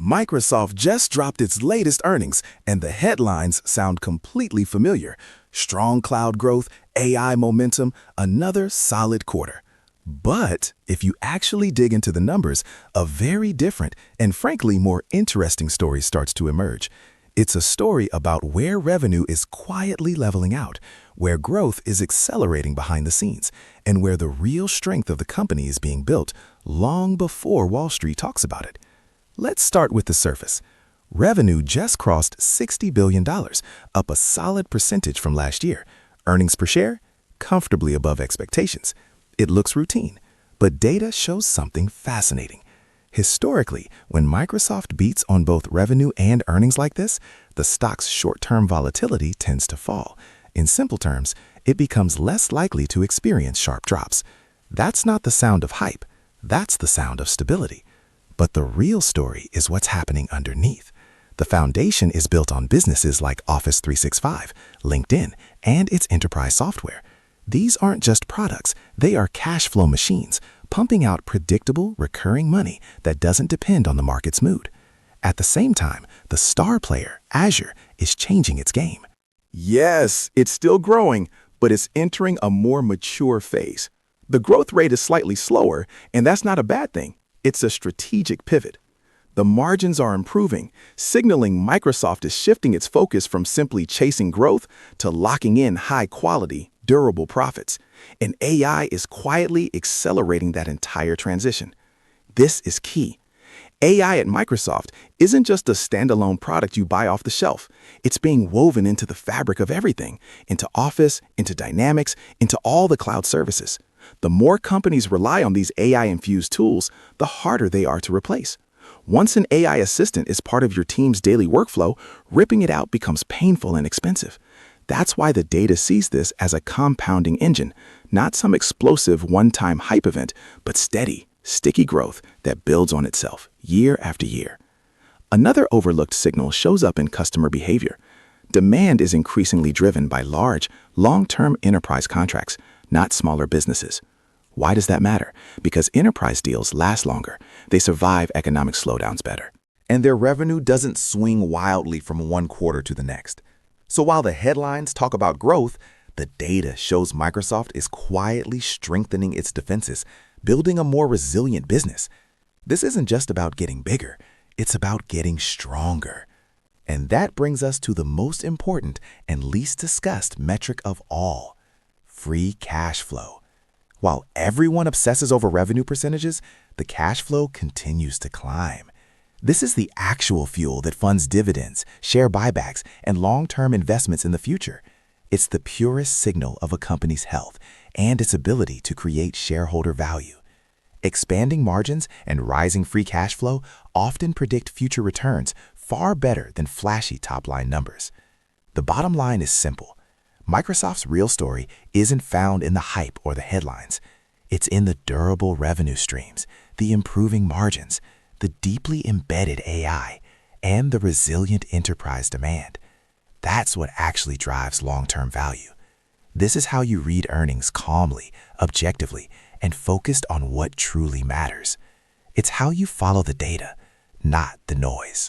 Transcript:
Microsoft just dropped its latest earnings, and the headlines sound completely familiar. Strong cloud growth, AI momentum, another solid quarter. But if you actually dig into the numbers, a very different and frankly more interesting story starts to emerge. It's a story about where revenue is quietly leveling out, where growth is accelerating behind the scenes, and where the real strength of the company is being built long before Wall Street talks about it. Let's start with the surface. Revenue just crossed $60 billion, up a solid percentage from last year. Earnings per share, comfortably above expectations. It looks routine, but data shows something fascinating. Historically, when Microsoft beats on both revenue and earnings like this, the stock's short-term volatility tends to fall. In simple terms, it becomes less likely to experience sharp drops. That's not the sound of hype. That's the sound of stability. But the real story is what's happening underneath. The foundation is built on businesses like Office 365, LinkedIn, and its enterprise software. These aren't just products, they are cash flow machines, pumping out predictable, recurring money that doesn't depend on the market's mood. At the same time, the star player, Azure, is changing its game. Yes, it's still growing, but it's entering a more mature phase. The growth rate is slightly slower, and that's not a bad thing. It's a strategic pivot. The margins are improving, signaling Microsoft is shifting its focus from simply chasing growth to locking in high-quality, durable profits. And AI is quietly accelerating that entire transition. This is key. AI at Microsoft isn't just a standalone product you buy off the shelf. It's being woven into the fabric of everything, into Office, into Dynamics, into all the cloud services. The more companies rely on these AI-infused tools, the harder they are to replace. Once an AI assistant is part of your team's daily workflow, ripping it out becomes painful and expensive. That's why the data sees this as a compounding engine, not some explosive one-time hype event, but steady, sticky growth that builds on itself year after year. Another overlooked signal shows up in customer behavior. Demand is increasingly driven by large, long-term enterprise contracts, not smaller businesses. Why does that matter? Because enterprise deals last longer. They survive economic slowdowns better. And their revenue doesn't swing wildly from one quarter to the next. So while the headlines talk about growth, the data shows Microsoft is quietly strengthening its defenses, building a more resilient business. This isn't just about getting bigger, it's about getting stronger. And that brings us to the most important and least discussed metric of all: free cash flow. While everyone obsesses over revenue percentages, the cash flow continues to climb. This is the actual fuel that funds dividends, share buybacks, and long-term investments in the future. It's the purest signal of a company's health and its ability to create shareholder value. Expanding margins and rising free cash flow often predict future returns far better than flashy top-line numbers. The bottom line is simple. Microsoft's real story isn't found in the hype or the headlines. It's in the durable revenue streams, the improving margins, the deeply embedded AI, and the resilient enterprise demand. That's what actually drives long-term value. This is how you read earnings calmly, objectively, and focused on what truly matters. It's how you follow the data, not the noise.